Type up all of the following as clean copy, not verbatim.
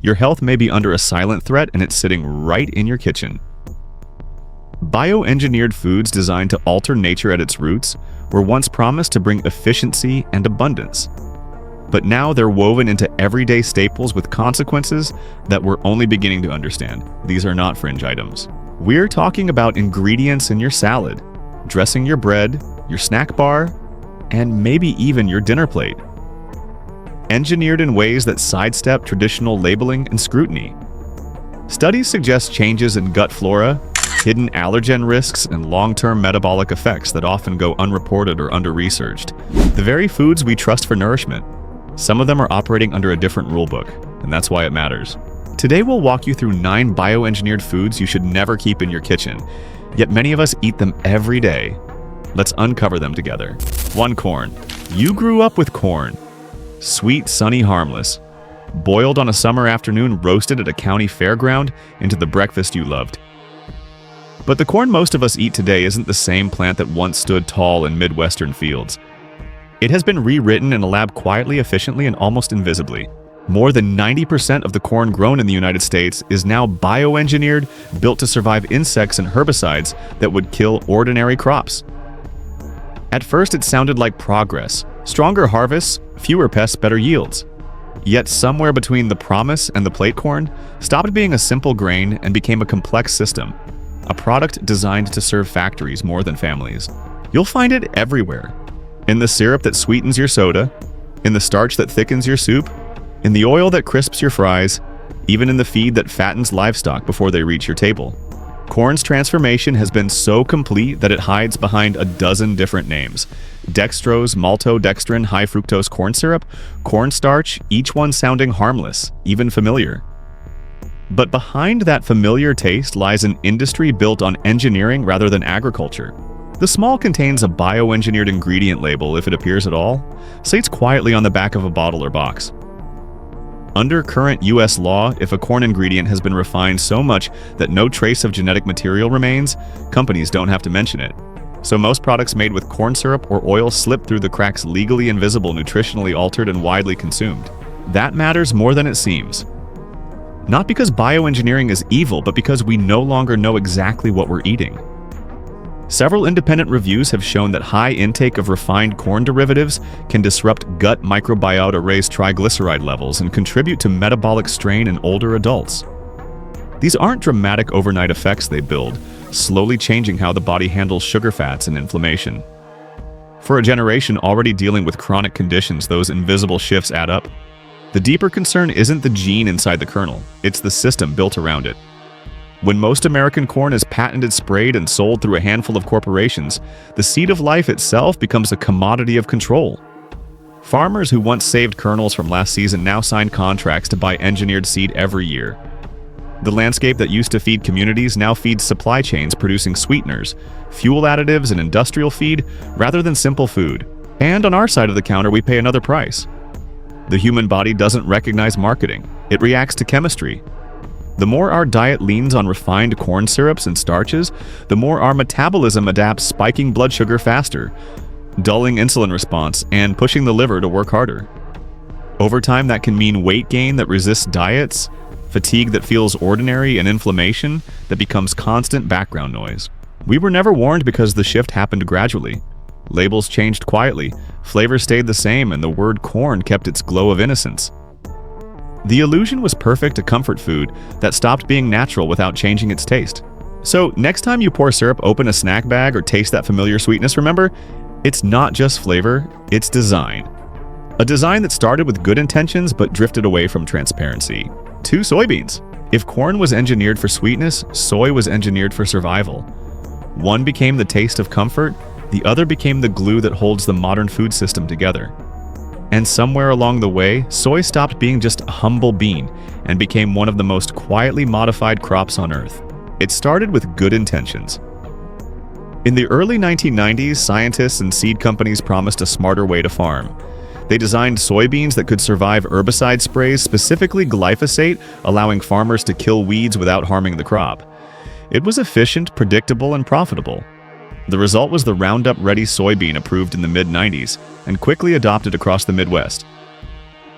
Your health may be under a silent threat, and it's sitting right in your kitchen. Bioengineered foods designed to alter nature at its roots were once promised to bring efficiency and abundance. But now they're woven into everyday staples with consequences that we're only beginning to understand. These are not fringe items. We're talking about ingredients in your salad, dressing your bread, your snack bar, and maybe even your dinner plate. Engineered in ways that sidestep traditional labeling and scrutiny. Studies suggest changes in gut flora, hidden allergen risks, and long-term metabolic effects that often go unreported or under-researched. The very foods we trust for nourishment. Some of them are operating under a different rulebook, and that's why it matters. Today we'll walk you through 9 bioengineered foods you should never keep in your kitchen, yet many of us eat them every day. Let's uncover them together. 1. Corn. You grew up with corn. Sweet, sunny, harmless. Boiled on a summer afternoon, roasted at a county fairground into the breakfast you loved. But the corn most of us eat today isn't the same plant that once stood tall in Midwestern fields. It has been rewritten in a lab quietly, efficiently, and almost invisibly. More than 90% of the corn grown in the United States is now bioengineered, built to survive insects and herbicides that would kill ordinary crops. At first, it sounded like progress. Stronger harvests, fewer pests, better yields. Yet somewhere between the promise and the plate corn, stopped being a simple grain and became a complex system. A product designed to serve factories more than families. You'll find it everywhere. In the syrup that sweetens your soda, in the starch that thickens your soup, in the oil that crisps your fries, even in the feed that fattens livestock before they reach your table. Corn's transformation has been so complete that it hides behind a dozen different names. Dextrose, maltodextrin, high fructose corn syrup, cornstarch, each one sounding harmless, even familiar. But behind that familiar taste lies an industry built on engineering rather than agriculture. The small contains a bioengineered ingredient label if it appears at all, states quietly on the back of a bottle or box. Under current U.S. law, if a corn ingredient has been refined so much that no trace of genetic material remains, companies don't have to mention it. So most products made with corn syrup or oil slip through the cracks legally invisible, nutritionally altered, and widely consumed. That matters more than it seems. Not because bioengineering is evil, but because we no longer know exactly what we're eating. Several independent reviews have shown that high intake of refined corn derivatives can disrupt gut microbiota, raise triglyceride levels, and contribute to metabolic strain in older adults. These aren't dramatic overnight effects they build, slowly changing how the body handles sugar fats and inflammation. For a generation already dealing with chronic conditions, those invisible shifts add up. The deeper concern isn't the gene inside the kernel, it's the system built around it. When most American corn is patented, sprayed, and sold through a handful of corporations, the seed of life itself becomes a commodity of control. Farmers who once saved kernels from last season now sign contracts to buy engineered seed every year. The landscape that used to feed communities now feeds supply chains producing sweeteners, fuel additives, and industrial feed rather than simple food. And on our side of the counter, we pay another price. The human body doesn't recognize marketing. It reacts to chemistry. The more our diet leans on refined corn syrups and starches, the more our metabolism adapts, spiking blood sugar faster, dulling insulin response, and pushing the liver to work harder. Over time, that can mean weight gain that resists diets, fatigue that feels ordinary, and inflammation that becomes constant background noise. We were never warned because the shift happened gradually. Labels changed quietly, flavors stayed the same, and the word corn kept its glow of innocence. The illusion was perfect, a comfort food that stopped being natural without changing its taste. So next time you pour syrup, open a snack bag, or taste that familiar sweetness, remember, it's not just flavor, it's design. A design that started with good intentions but drifted away from transparency. 2. Soybeans. If corn was engineered for sweetness, soy was engineered for survival. One became the taste of comfort, the other became the glue that holds the modern food system together. And somewhere along the way, soy stopped being just a humble bean and became one of the most quietly modified crops on Earth. It started with good intentions. In the early 1990s, scientists and seed companies promised a smarter way to farm. They designed soybeans that could survive herbicide sprays, specifically glyphosate, allowing farmers to kill weeds without harming the crop. It was efficient, predictable, and profitable. The result was the Roundup Ready soybean approved in the mid-90s and quickly adopted across the Midwest.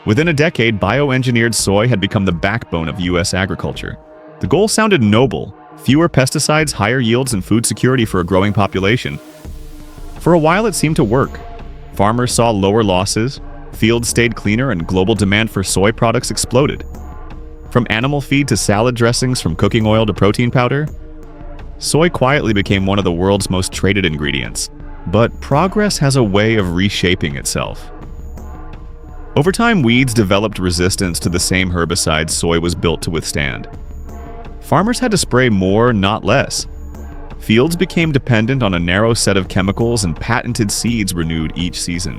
Within a decade, bioengineered soy had become the backbone of U.S. agriculture. The goal sounded noble: fewer pesticides, higher yields, and food security for a growing population. For a while, it seemed to work. Farmers saw lower losses, fields stayed cleaner, and global demand for soy products exploded. From animal feed to salad dressings, from cooking oil to protein powder, soy quietly became one of the world's most traded ingredients. But progress has a way of reshaping itself. Over time, weeds developed resistance to the same herbicides soy was built to withstand. Farmers had to spray more, not less. Fields became dependent on a narrow set of chemicals, and patented seeds renewed each season.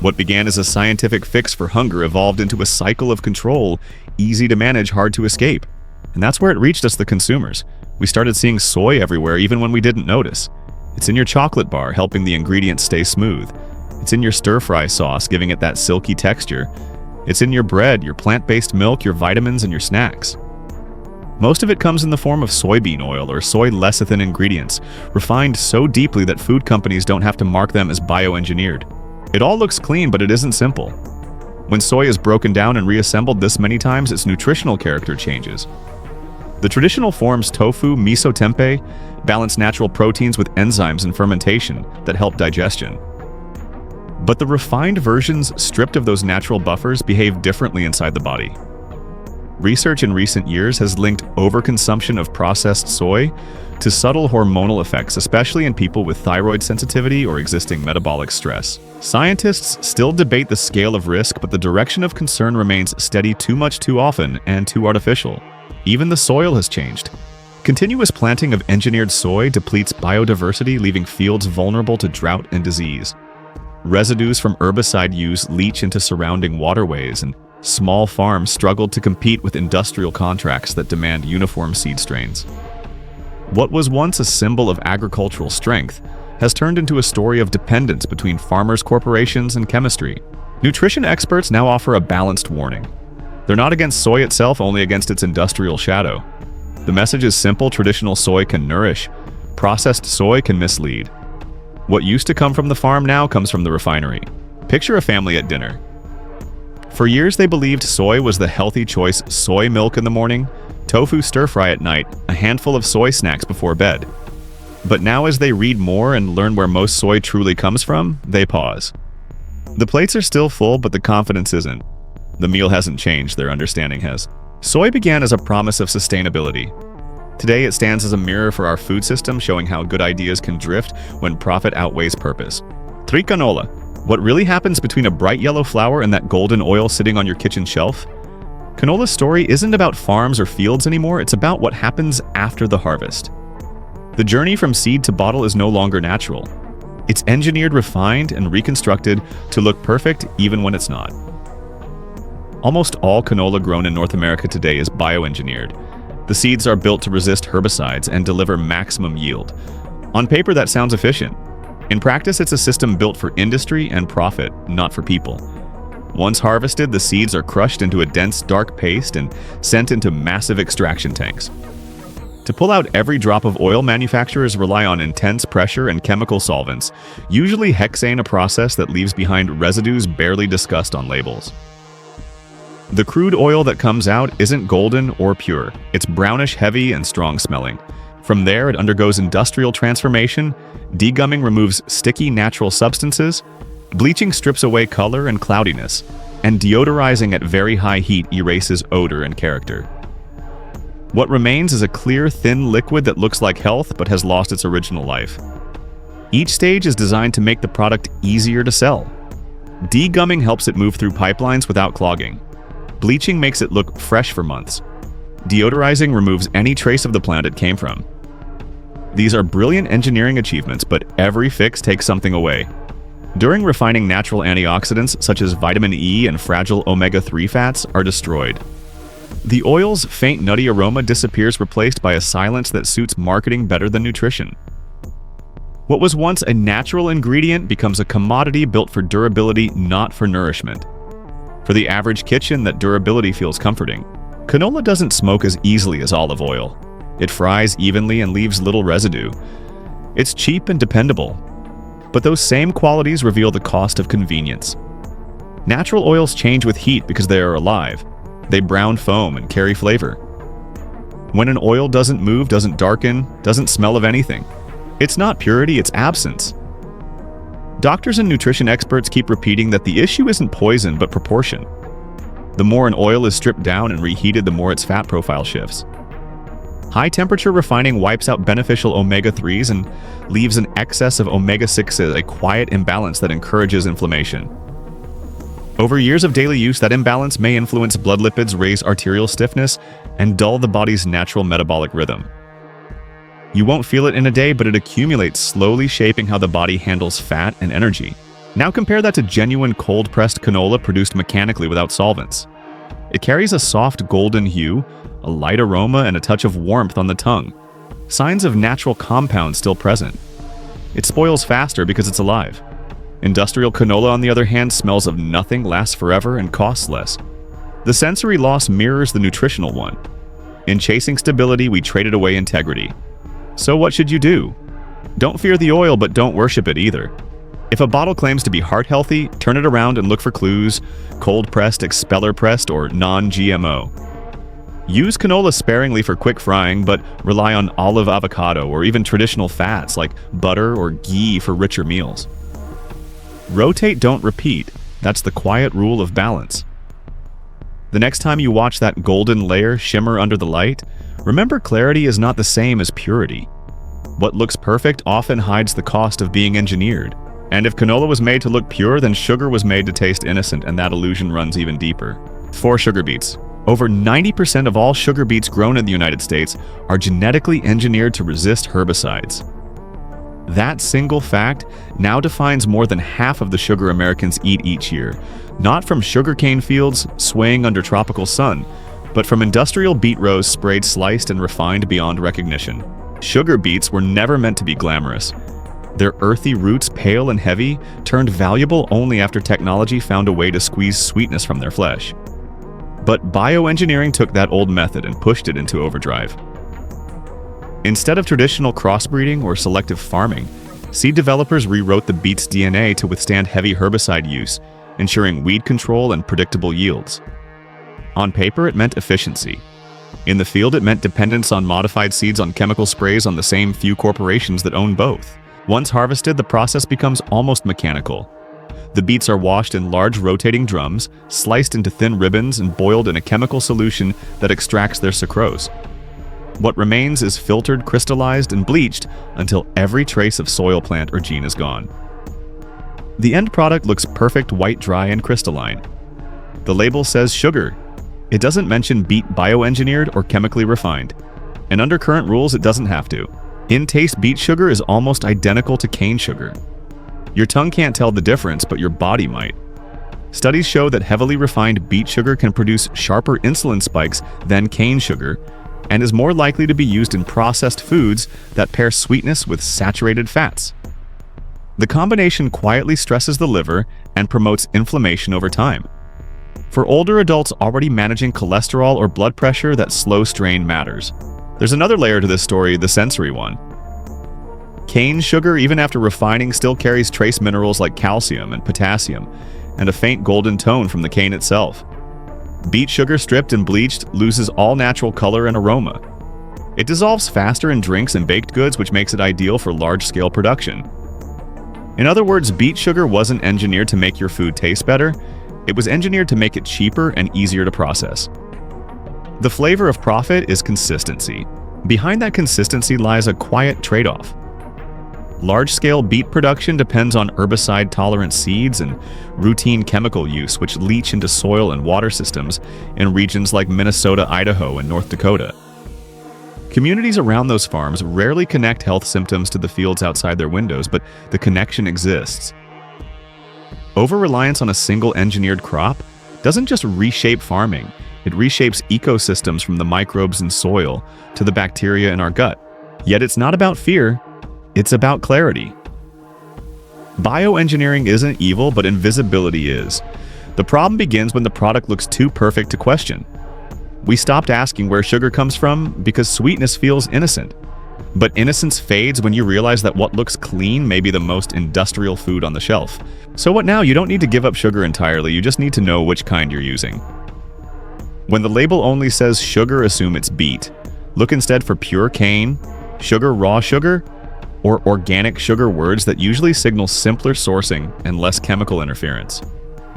What began as a scientific fix for hunger evolved into a cycle of control, easy to manage, hard to escape. And that's where it reached us, the consumers. We started seeing soy everywhere, even when we didn't notice. It's in your chocolate bar, helping the ingredients stay smooth. It's in your stir-fry sauce, giving it that silky texture. It's in your bread, your plant-based milk, your vitamins, and your snacks. Most of it comes in the form of soybean oil or soy lecithin ingredients, refined so deeply that food companies don't have to mark them as bioengineered. It all looks clean, but it isn't simple. When soy is broken down and reassembled this many times, its nutritional character changes. The traditional forms tofu, miso tempeh balance natural proteins with enzymes and fermentation that help digestion. But the refined versions, stripped of those natural buffers, behave differently inside the body. Research in recent years has linked overconsumption of processed soy to subtle hormonal effects, especially in people with thyroid sensitivity or existing metabolic stress. Scientists still debate the scale of risk, but the direction of concern remains steady: too much too often and too artificial. Even the soil has changed. Continuous planting of engineered soy depletes biodiversity, leaving fields vulnerable to drought and disease. Residues from herbicide use leach into surrounding waterways, and small farms struggle to compete with industrial contracts that demand uniform seed strains. What was once a symbol of agricultural strength has turned into a story of dependence between farmers, corporations, and chemistry. Nutrition experts now offer a balanced warning. They're not against soy itself, only against its industrial shadow. The message is simple: traditional soy can nourish, processed soy can mislead. What used to come from the farm now comes from the refinery. Picture a family at dinner. For years they believed soy was the healthy choice: soy milk in the morning, tofu stir-fry at night, a handful of soy snacks before bed. But now, as they read more and learn where most soy truly comes from, they pause. The plates are still full, but the confidence isn't. The meal hasn't changed, their understanding has. Soy began as a promise of sustainability. Today, it stands as a mirror for our food system, showing how good ideas can drift when profit outweighs purpose. Canola. What really happens between a bright yellow flower and that golden oil sitting on your kitchen shelf? Canola's story isn't about farms or fields anymore, it's about what happens after the harvest. The journey from seed to bottle is no longer natural. It's engineered, refined, and reconstructed to look perfect even when it's not. Almost all canola grown in North America today is bioengineered. The seeds are built to resist herbicides and deliver maximum yield. On paper, that sounds efficient. In practice, it's a system built for industry and profit, not for people. Once harvested, the seeds are crushed into a dense, dark paste and sent into massive extraction tanks. To pull out every drop of oil, manufacturers rely on intense pressure and chemical solvents, usually hexane, a process that leaves behind residues barely discussed on labels. The crude oil that comes out isn't golden or pure. It's brownish, heavy, and strong-smelling. From there, it undergoes industrial transformation. Degumming removes sticky natural substances. Bleaching strips away color and cloudiness. And deodorizing at very high heat erases odor and character. What remains is a clear, thin liquid that looks like health but has lost its original life. Each stage is designed to make the product easier to sell. Degumming helps it move through pipelines without clogging. Bleaching makes it look fresh for months. Deodorizing removes any trace of the plant it came from. These are brilliant engineering achievements, but every fix takes something away. During refining, natural antioxidants such as vitamin E and fragile omega-3 fats are destroyed. The oil's faint nutty aroma disappears, replaced by a silence that suits marketing better than nutrition. What was once a natural ingredient becomes a commodity built for durability, not for nourishment. For the average kitchen, that durability feels comforting. Canola doesn't smoke as easily as olive oil. It fries evenly and leaves little residue. It's cheap and dependable. But those same qualities reveal the cost of convenience. Natural oils change with heat because they are alive. They brown foam and carry flavor. When an oil doesn't move, doesn't darken, doesn't smell of anything, it's not purity, it's absence. Doctors and nutrition experts keep repeating that the issue isn't poison, but proportion. The more an oil is stripped down and reheated, the more its fat profile shifts. High-temperature refining wipes out beneficial omega-3s and leaves an excess of omega-6s, a quiet imbalance that encourages inflammation. Over years of daily use, that imbalance may influence blood lipids, raise arterial stiffness, and dull the body's natural metabolic rhythm. You won't feel it in a day, but it accumulates, slowly shaping how the body handles fat and energy. Now compare that to genuine cold-pressed canola produced mechanically without solvents. It carries a soft golden hue, a light aroma, and a touch of warmth on the tongue. Signs of natural compounds still present. It spoils faster because it's alive. Industrial canola, on the other hand, smells of nothing, lasts forever, and costs less. The sensory loss mirrors the nutritional one. In chasing stability, we traded away integrity. So what should you do? Don't fear the oil, but don't worship it either. If a bottle claims to be heart-healthy, turn it around and look for clues: cold-pressed, expeller-pressed, or non-GMO. Use canola sparingly for quick frying, but rely on olive avocado or even traditional fats like butter or ghee for richer meals. Rotate, don't repeat. That's the quiet rule of balance. The next time you watch that golden layer shimmer under the light, remember clarity is not the same as purity. What looks perfect often hides the cost of being engineered. And if canola was made to look pure, then sugar was made to taste innocent, and that illusion runs even deeper. 4 sugar beets. Over 90% of all sugar beets grown in the United States are genetically engineered to resist herbicides. That single fact now defines more than half of the sugar Americans eat each year, not from sugarcane fields swaying under tropical sun, but from industrial beet rows sprayed, sliced, and refined beyond recognition. Sugar beets were never meant to be glamorous. Their earthy roots, pale and heavy, turned valuable only after technology found a way to squeeze sweetness from their flesh. But bioengineering took that old method and pushed it into overdrive. Instead of traditional crossbreeding or selective farming, seed developers rewrote the beet's DNA to withstand heavy herbicide use, ensuring weed control and predictable yields. On paper, it meant efficiency. In the field, it meant dependence on modified seeds on chemical sprays on the same few corporations that own both. Once harvested, the process becomes almost mechanical. The beets are washed in large rotating drums, sliced into thin ribbons, and boiled in a chemical solution that extracts their sucrose. What remains is filtered, crystallized, and bleached until every trace of soil plant or gene is gone. The end product looks perfect, white, dry, and crystalline. The label says sugar. It doesn't mention beet bioengineered or chemically refined. And under current rules, it doesn't have to. In taste, beet sugar is almost identical to cane sugar. Your tongue can't tell the difference, but your body might. Studies show that heavily refined beet sugar can produce sharper insulin spikes than cane sugar, and is more likely to be used in processed foods that pair sweetness with saturated fats. The combination quietly stresses the liver and promotes inflammation over time. For older adults already managing cholesterol or blood pressure, that slow strain matters. There's another layer to this story, the sensory one. Cane sugar, even after refining, still carries trace minerals like calcium and potassium, and a faint golden tone from the cane itself. Beet sugar, stripped and bleached, loses all natural color and aroma. It dissolves faster in drinks and baked goods, which makes it ideal for large-scale production. In other words, beet sugar wasn't engineered to make your food taste better. It was engineered to make it cheaper and easier to process. The flavor of profit is consistency. Behind that consistency lies a quiet trade-off. Large-scale beet production depends on herbicide-tolerant seeds and routine chemical use, which leach into soil and water systems in regions like Minnesota, Idaho, and North Dakota. Communities around those farms rarely connect health symptoms to the fields outside their windows, but the connection exists. Over-reliance on a single engineered crop doesn't just reshape farming, it reshapes ecosystems from the microbes in soil to the bacteria in our gut. Yet it's not about fear, it's about clarity. Bioengineering isn't evil, but invisibility is. The problem begins when the product looks too perfect to question. We stopped asking where sugar comes from because sweetness feels innocent. But innocence fades when you realize that what looks clean may be the most industrial food on the shelf. So what now? You don't need to give up sugar entirely, you just need to know which kind you're using. When the label only says sugar, assume it's beet. Look instead for pure cane, sugar, raw sugar, or organic sugar, words that usually signal simpler sourcing and less chemical interference.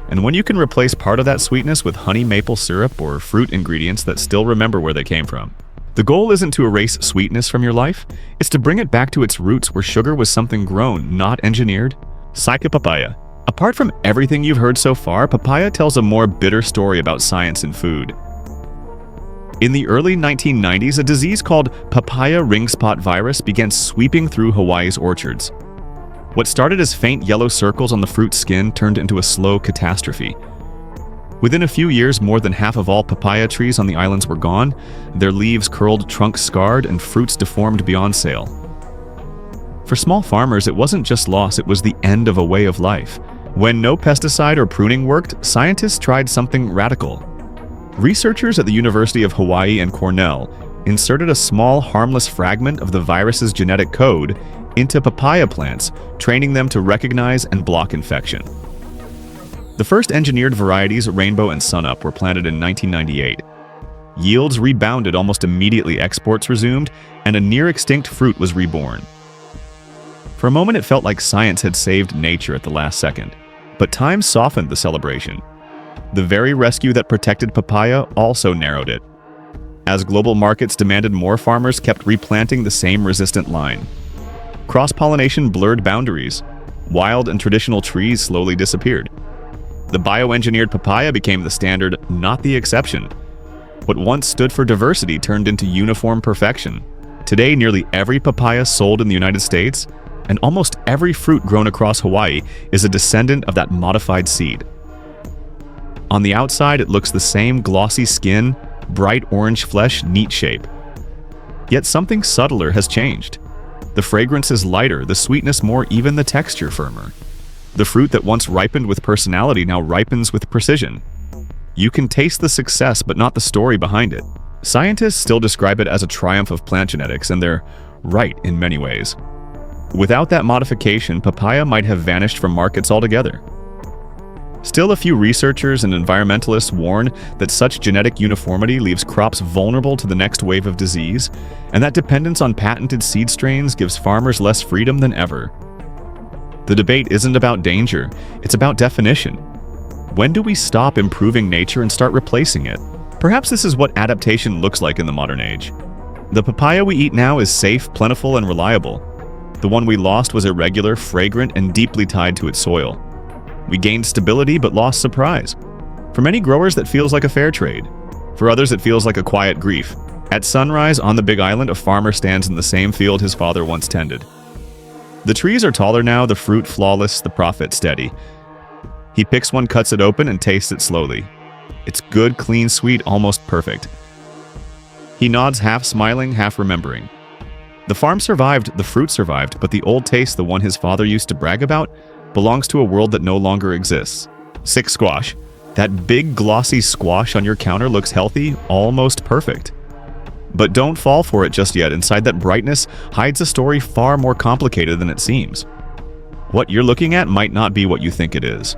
And when you can replace part of that sweetness with honey maple syrup or fruit ingredients that still remember where they came from. The goal isn't to erase sweetness from your life, it's to bring it back to its roots where sugar was something grown, not engineered. Papaya. Apart from everything you've heard so far, papaya tells a more bitter story about science and food. In the early 1990s, a disease called papaya ring spot virus began sweeping through Hawaii's orchards. What started as faint yellow circles on the fruit's skin turned into a slow catastrophe. Within a few years, more than half of all papaya trees on the islands were gone, their leaves curled, trunks scarred, and fruits deformed beyond sale. For small farmers, it wasn't just loss, it was the end of a way of life. When no pesticide or pruning worked, scientists tried something radical. Researchers at the University of Hawaii and Cornell inserted a small, harmless fragment of the virus's genetic code into papaya plants, training them to recognize and block infection. The first engineered varieties, Rainbow and Sunup, were planted in 1998. Yields rebounded almost immediately, exports resumed, and a near-extinct fruit was reborn. For a moment, it felt like science had saved nature at the last second. But time softened the celebration. The very rescue that protected papaya also narrowed it. As global markets demanded more, farmers kept replanting the same resistant line. Cross-pollination blurred boundaries. Wild and traditional trees slowly disappeared. The bioengineered papaya became the standard, not the exception. What once stood for diversity turned into uniform perfection. Today, nearly every papaya sold in the United States, and almost every fruit grown across Hawaii, is a descendant of that modified seed. On the outside, it looks the same: glossy skin, bright orange flesh, neat shape. Yet something subtler has changed. The fragrance is lighter, the sweetness more even, the texture firmer. The fruit that once ripened with personality now ripens with precision. You can taste the success, but not the story behind it. Scientists still describe it as a triumph of plant genetics, and they're right in many ways. Without that modification, papaya might have vanished from markets altogether. Still, a few researchers and environmentalists warn that such genetic uniformity leaves crops vulnerable to the next wave of disease, and that dependence on patented seed strains gives farmers less freedom than ever. The debate isn't about danger, it's about definition. When do we stop improving nature and start replacing it? Perhaps this is what adaptation looks like in the modern age. The papaya we eat now is safe, plentiful, and reliable. The one we lost was irregular, fragrant, and deeply tied to its soil. We gained stability but lost surprise. For many growers, that feels like a fair trade. For others, it feels like a quiet grief. At sunrise on the Big Island, a farmer stands in the same field his father once tended. The trees are taller now, the fruit flawless, the profit steady. He picks one, cuts it open, and tastes it slowly. It's good, clean, sweet, almost perfect. He nods, half smiling, half remembering. The farm survived, the fruit survived, but the old taste, the one his father used to brag about, belongs to a world that no longer exists. Sick squash. That big glossy squash on your counter looks healthy, almost perfect. But don't fall for it just yet. Inside that brightness hides a story far more complicated than it seems. What you're looking at might not be what you think it is.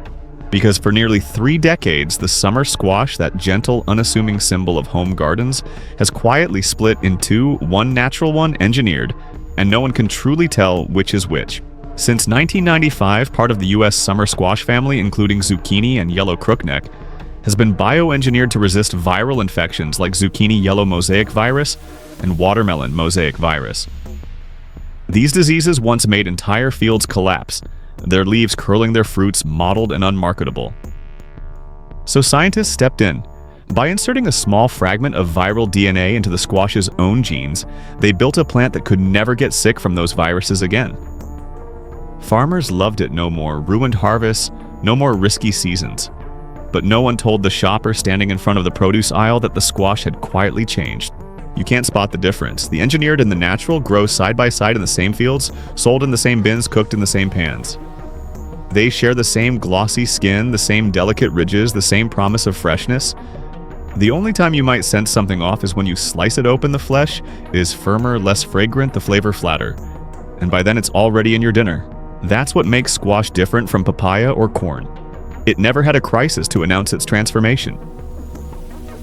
Because for nearly 3 decades, the summer squash, that gentle, unassuming symbol of home gardens, has quietly split in two, one natural, one engineered, and no one can truly tell which is which. Since 1995, part of the U.S. summer squash family, including zucchini and yellow crookneck, has been bioengineered to resist viral infections like zucchini yellow mosaic virus and watermelon mosaic virus. These diseases once made entire fields collapse, their leaves curling their fruits mottled and unmarketable. So scientists stepped in. By inserting a small fragment of viral DNA into the squash's own genes, they built a plant that could never get sick from those viruses again. Farmers loved it no more, ruined harvests, no more risky seasons. But no one told the shopper standing in front of the produce aisle that the squash had quietly changed. You can't spot the difference. The engineered and the natural grow side by side in the same fields, sold in the same bins, cooked in the same pans. They share the same glossy skin, the same delicate ridges, the same promise of freshness. The only time you might sense something off is when you slice it open. The flesh is firmer, less fragrant, the flavor flatter. And by then it's already in your dinner. That's what makes squash different from papaya or corn. It never had a crisis to announce its transformation.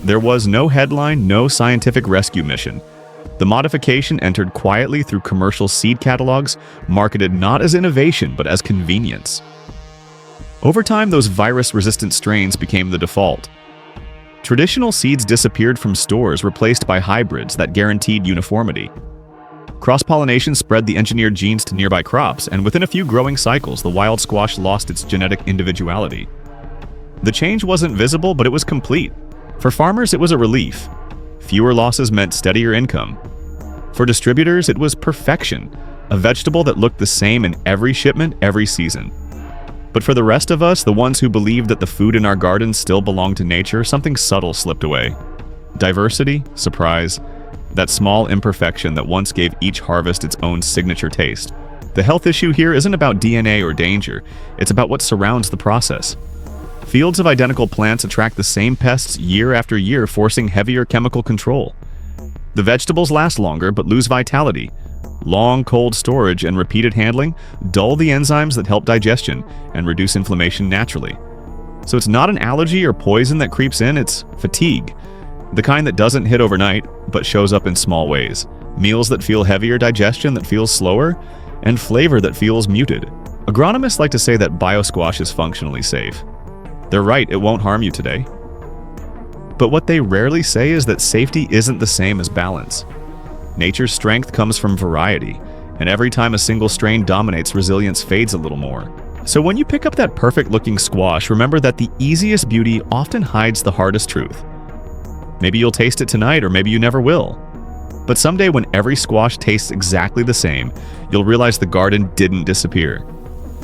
There was no headline, no scientific rescue mission. The modification entered quietly through commercial seed catalogs, marketed not as innovation but as convenience. Over time, those virus-resistant strains became the default. Traditional seeds disappeared from stores, replaced by hybrids that guaranteed uniformity. Cross-pollination spread the engineered genes to nearby crops, and within a few growing cycles, the wild squash lost its genetic individuality. The change wasn't visible, but it was complete. For farmers, it was a relief. Fewer losses meant steadier income. For distributors, it was perfection, a vegetable that looked the same in every shipment, every season. But for the rest of us, the ones who believed that the food in our gardens still belonged to nature, something subtle slipped away. Diversity, surprise, that small imperfection that once gave each harvest its own signature taste. The health issue here isn't about DNA or danger, it's about what surrounds the process. Fields of identical plants attract the same pests year after year, forcing heavier chemical control. The vegetables last longer but lose vitality. Long cold storage and repeated handling dull the enzymes that help digestion and reduce inflammation naturally. So it's not an allergy or poison that creeps in, it's fatigue. The kind that doesn't hit overnight, but shows up in small ways. Meals that feel heavier, digestion that feels slower, and flavor that feels muted. Agronomists like to say that biosquash is functionally safe. They're right, it won't harm you today. But what they rarely say is that safety isn't the same as balance. Nature's strength comes from variety, and every time a single strain dominates, resilience fades a little more. So when you pick up that perfect-looking squash, remember that the easiest beauty often hides the hardest truth. Maybe you'll taste it tonight, or maybe you never will. But someday when every squash tastes exactly the same, you'll realize the garden didn't disappear.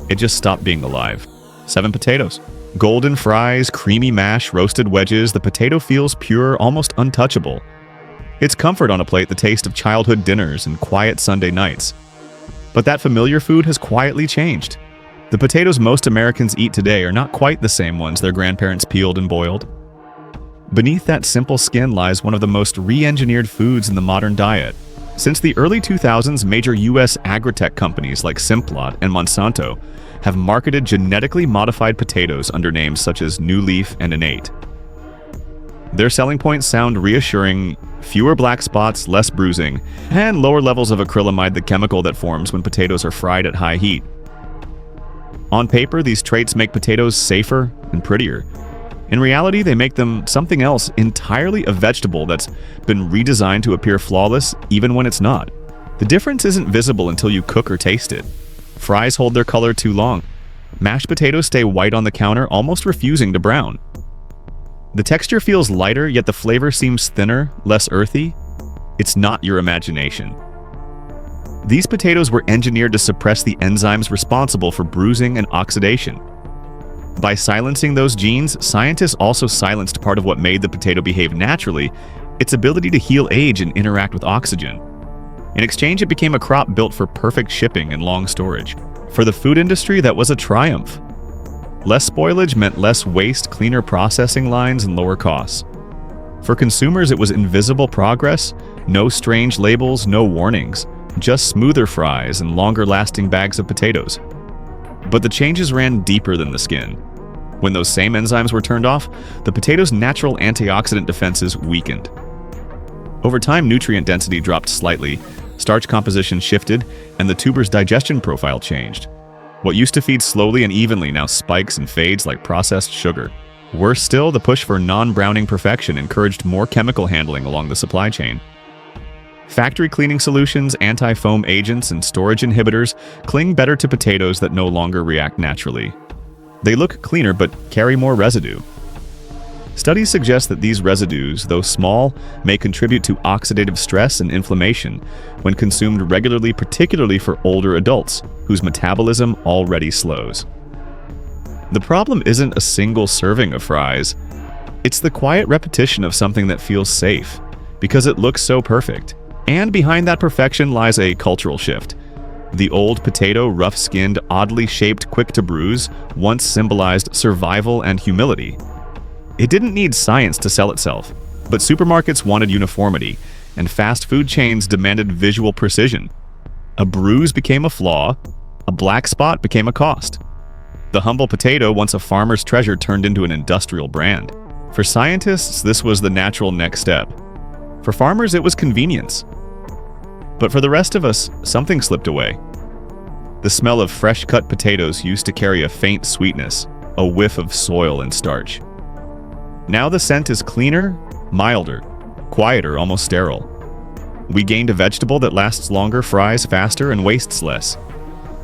It just stopped being alive. 7 potatoes. Golden fries, creamy mash, roasted wedges, the potato feels pure, almost untouchable. It's comfort on a plate, the taste of childhood dinners and quiet Sunday nights. But that familiar food has quietly changed. The potatoes most Americans eat today are not quite the same ones their grandparents peeled and boiled. Beneath that simple skin lies one of the most re-engineered foods in the modern diet. Since the early 2000s, major U.S. agri-tech companies like Simplot and Monsanto have marketed genetically modified potatoes under names such as New Leaf and Innate. Their selling points sound reassuring: fewer black spots, less bruising, and lower levels of acrylamide, the chemical that forms when potatoes are fried at high heat. On paper, these traits make potatoes safer and prettier. In reality, they make them something else entirely, a vegetable that's been redesigned to appear flawless even when it's not. The difference isn't visible until you cook or taste it. Fries hold their color too long. Mashed potatoes stay white on the counter, almost refusing to brown. The texture feels lighter, yet the flavor seems thinner, less earthy. It's not your imagination. These potatoes were engineered to suppress the enzymes responsible for bruising and oxidation. By silencing those genes, scientists also silenced part of what made the potato behave naturally: its ability to heal age and interact with oxygen. In exchange, it became a crop built for perfect shipping and long storage. For the food industry, that was a triumph. Less spoilage meant less waste, cleaner processing lines, and lower costs. For consumers, it was invisible progress: no strange labels, no warnings, just smoother fries and longer-lasting bags of potatoes. But the changes ran deeper than the skin. When those same enzymes were turned off, the potato's natural antioxidant defenses weakened. Over time, nutrient density dropped slightly, starch composition shifted, and the tuber's digestion profile changed. What used to feed slowly and evenly now spikes and fades like processed sugar. Worse still, the push for non-browning perfection encouraged more chemical handling along the supply chain. Factory cleaning solutions, anti-foam agents, and storage inhibitors cling better to potatoes that no longer react naturally. They look cleaner but carry more residue. Studies suggest that these residues, though small, may contribute to oxidative stress and inflammation when consumed regularly, particularly for older adults whose metabolism already slows. The problem isn't a single serving of fries. It's the quiet repetition of something that feels safe because it looks so perfect. And behind that perfection lies a cultural shift. The old potato, rough-skinned, oddly shaped, quick to bruise, once symbolized survival and humility. It didn't need science to sell itself, but supermarkets wanted uniformity, and fast food chains demanded visual precision. A bruise became a flaw, a black spot became a cost. The humble potato, once a farmer's treasure, turned into an industrial brand. For scientists, this was the natural next step. For farmers, it was convenience. But for the rest of us, something slipped away. The smell of fresh-cut potatoes used to carry a faint sweetness, a whiff of soil and starch. Now the scent is cleaner, milder, quieter, almost sterile. We gained a vegetable that lasts longer, fries faster, and wastes less.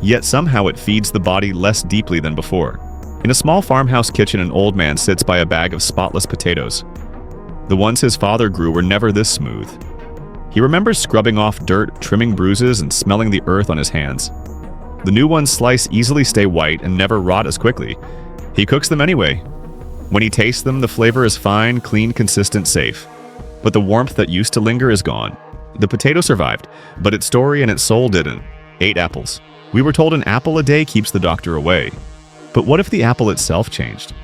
Yet somehow it feeds the body less deeply than before. In a small farmhouse kitchen, an old man sits by a bag of spotless potatoes. The ones his father grew were never this smooth. He remembers scrubbing off dirt, trimming bruises, and smelling the earth on his hands. The new ones slice easily, stay white, and never rot as quickly. He cooks them anyway. When he tastes them, the flavor is fine, clean, consistent, safe. But the warmth that used to linger is gone. The potato survived, but its story and its soul didn't. 8 apples. We were told an apple a day keeps the doctor away. But what if the apple itself changed?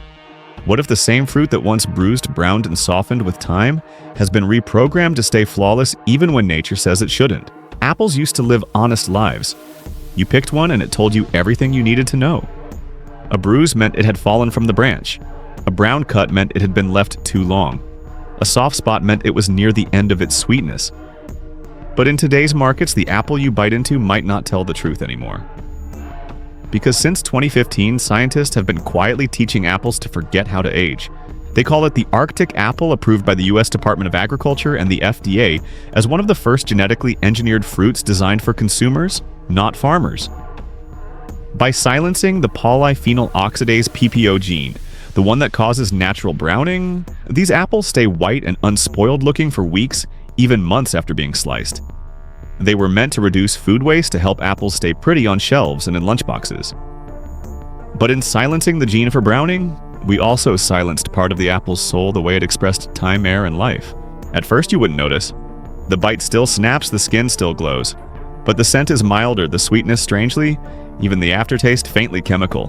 What if the same fruit that once bruised, browned, and softened with time has been reprogrammed to stay flawless even when nature says it shouldn't? Apples used to live honest lives. You picked one and it told you everything you needed to know. A bruise meant it had fallen from the branch. A brown cut meant it had been left too long. A soft spot meant it was near the end of its sweetness. But in today's markets, the apple you bite into might not tell the truth anymore. Because since 2015, scientists have been quietly teaching apples to forget how to age. They call it the Arctic apple, approved by the US Department of Agriculture and the FDA as one of the first genetically engineered fruits designed for consumers, not farmers. By silencing the polyphenol oxidase PPO gene, the one that causes natural browning, these apples stay white and unspoiled looking for weeks, even months after being sliced. They were meant to reduce food waste to help apples stay pretty on shelves and in lunchboxes. But in silencing the gene for browning, we also silenced part of the apple's soul, the way it expressed time, air, and life. At first you wouldn't notice. The bite still snaps, the skin still glows. But the scent is milder, the sweetness strangely, even the aftertaste faintly chemical.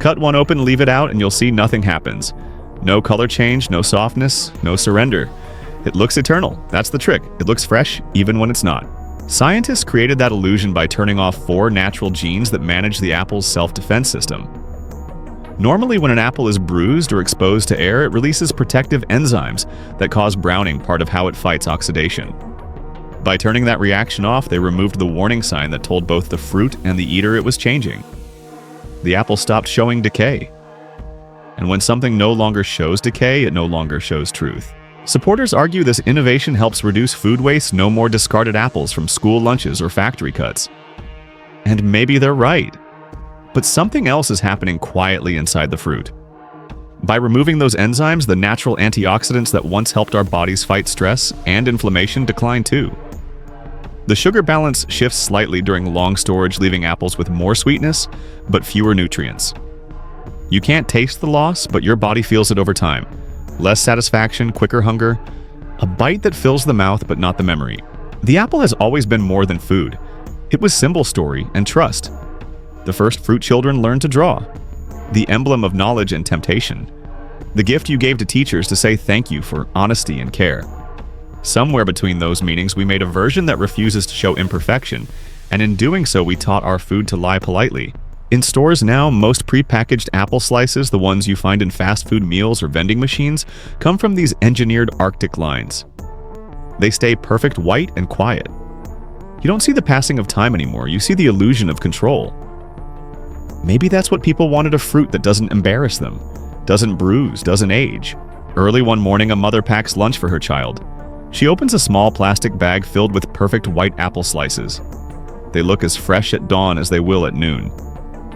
Cut one open, leave it out, and you'll see nothing happens. No color change, no softness, no surrender. It looks eternal. That's the trick. It looks fresh, even when it's not. Scientists created that illusion by turning off 4 natural genes that manage the apple's self-defense system. Normally, when an apple is bruised or exposed to air, it releases protective enzymes that cause browning, part of how it fights oxidation. By turning that reaction off, they removed the warning sign that told both the fruit and the eater it was changing. The apple stopped showing decay. And when something no longer shows decay, it no longer shows truth. Supporters argue this innovation helps reduce food waste, no more discarded apples from school lunches or factory cuts. And maybe they're right. But something else is happening quietly inside the fruit. By removing those enzymes, the natural antioxidants that once helped our bodies fight stress and inflammation decline too. The sugar balance shifts slightly during long storage, leaving apples with more sweetness, but fewer nutrients. You can't taste the loss, but your body feels it over time. Less satisfaction, quicker hunger, a bite that fills the mouth but not the memory. The apple has always been more than food. It was symbol, story, and trust. The first fruit children learned to draw. The emblem of knowledge and temptation. The gift you gave to teachers to say thank you for honesty and care. Somewhere between those meanings, we made a version that refuses to show imperfection, and in doing so, we taught our food to lie politely. In stores now, most prepackaged apple slices, the ones you find in fast food meals or vending machines, come from these engineered Arctic lines. They stay perfect white and quiet. You don't see the passing of time anymore, you see the illusion of control. Maybe that's what people wanted: a fruit that doesn't embarrass them, doesn't bruise, doesn't age. Early one morning, a mother packs lunch for her child. She opens a small plastic bag filled with perfect white apple slices. They look as fresh at dawn as they will at noon.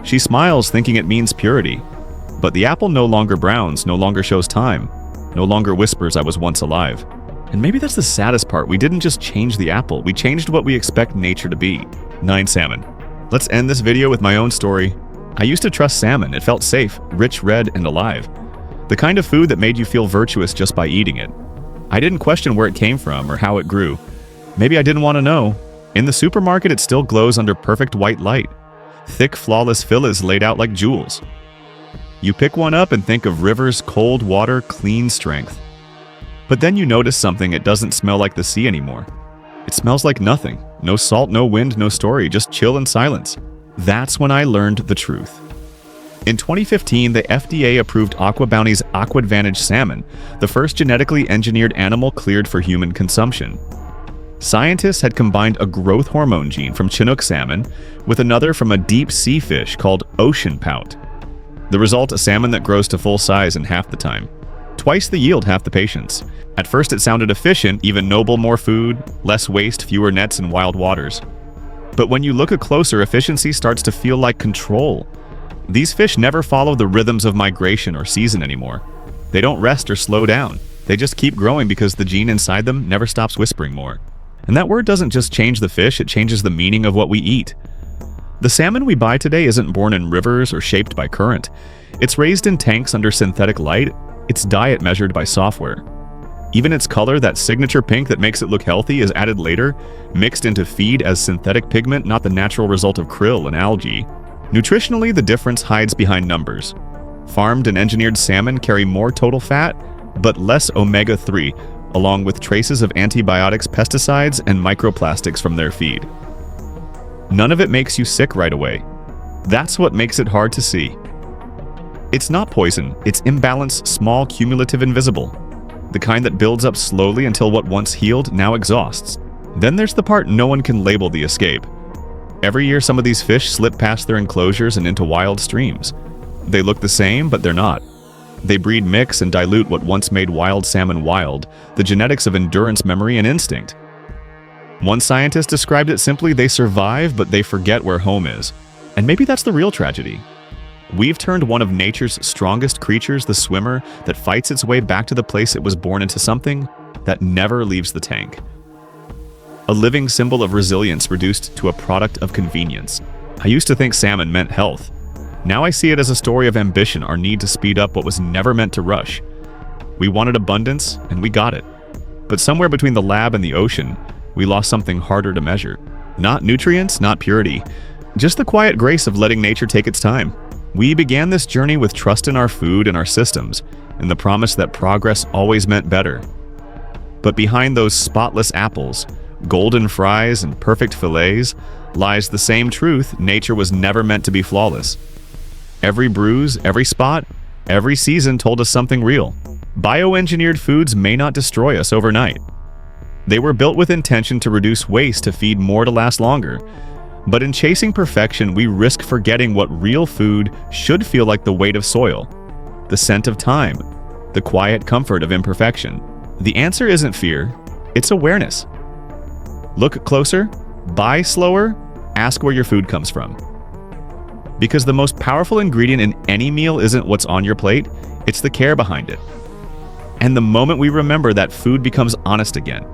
She smiles, thinking it means purity. But the apple no longer browns, no longer shows time, no longer whispers, "I was once alive." And maybe that's the saddest part. We didn't just change the apple, we changed what we expect nature to be. 9 salmon. Let's end this video with my own story. I used to trust salmon. It felt safe, rich, red, and alive. The kind of food that made you feel virtuous just by eating it. I didn't question where it came from or how it grew. Maybe I didn't want to know. In the supermarket, it still glows under perfect white light. Thick, flawless fillets laid out like jewels. You pick one up and think of rivers, cold water, clean strength. But then you notice something. It doesn't smell like the sea anymore. It smells like nothing. No salt, no wind, no story, just chill and silence. That's when I learned the truth. In 2015, the FDA approved Aqua Bounty's Aqua Advantage salmon, the first genetically engineered animal cleared for human consumption. Scientists had combined a growth hormone gene from Chinook salmon with another from a deep sea fish called ocean pout. The result, a salmon that grows to full size in half the time. Twice the yield, half the patience. At first it sounded efficient, even noble, more food, less waste, fewer nets in wild waters. But when you look at closer, efficiency starts to feel like control. These fish never follow the rhythms of migration or season anymore. They don't rest or slow down. They just keep growing because the gene inside them never stops whispering more. And that word doesn't just change the fish, it changes the meaning of what we eat. The salmon we buy today isn't born in rivers or shaped by current. It's raised in tanks under synthetic light, its diet measured by software. Even its color, that signature pink that makes it look healthy, is added later, mixed into feed as synthetic pigment, not the natural result of krill and algae. Nutritionally, the difference hides behind numbers. Farmed and engineered salmon carry more total fat, but less omega-3, along with traces of antibiotics, pesticides, and microplastics from their feed. None of it makes you sick right away. That's what makes it hard to see. It's not poison, it's imbalance, small, cumulative, invisible. The kind that builds up slowly until what once healed now exhausts. Then there's the part no one can label the escape. Every year some of these fish slip past their enclosures and into wild streams. They look the same, but they're not. They breed, mix, and dilute what once made wild salmon wild, the genetics of endurance, memory, and instinct. One scientist described it simply: they survive, but they forget where home is. And maybe that's the real tragedy. We've turned one of nature's strongest creatures, the swimmer, that fights its way back to the place it was born, into something that never leaves the tank. A living symbol of resilience reduced to a product of convenience. I used to think salmon meant health. Now I see it as a story of ambition, our need to speed up what was never meant to rush. We wanted abundance, and we got it. But somewhere between the lab and the ocean, we lost something harder to measure. Not nutrients, not purity, just the quiet grace of letting nature take its time. We began this journey with trust in our food and our systems, and the promise that progress always meant better. But behind those spotless apples, golden fries, and perfect fillets lies the same truth: nature was never meant to be flawless. Every bruise, every spot, every season told us something real. Bioengineered foods may not destroy us overnight. They were built with intention to reduce waste, to feed more, to last longer. But in chasing perfection, we risk forgetting what real food should feel like: the weight of soil, the scent of time, the quiet comfort of imperfection. The answer isn't fear, it's awareness. Look closer, buy slower, ask where your food comes from. Because the most powerful ingredient in any meal isn't what's on your plate, it's the care behind it. And the moment we remember that, food becomes honest again.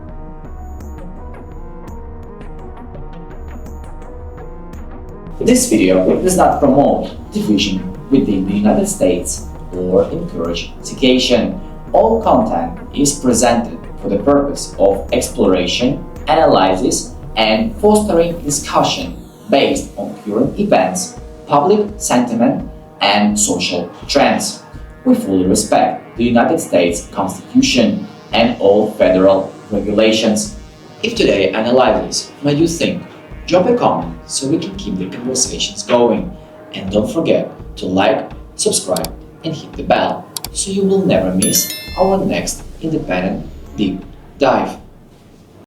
This video does not promote division within the United States or encourage segregation. All content is presented for the purpose of exploration, analysis, and fostering discussion based on current events, public sentiment, and social trends. We fully respect the United States Constitution and all federal regulations. If today's analysis made you think, drop a comment so we can keep the conversations going. And don't forget to like, subscribe, and hit the bell so you will never miss our next independent deep dive.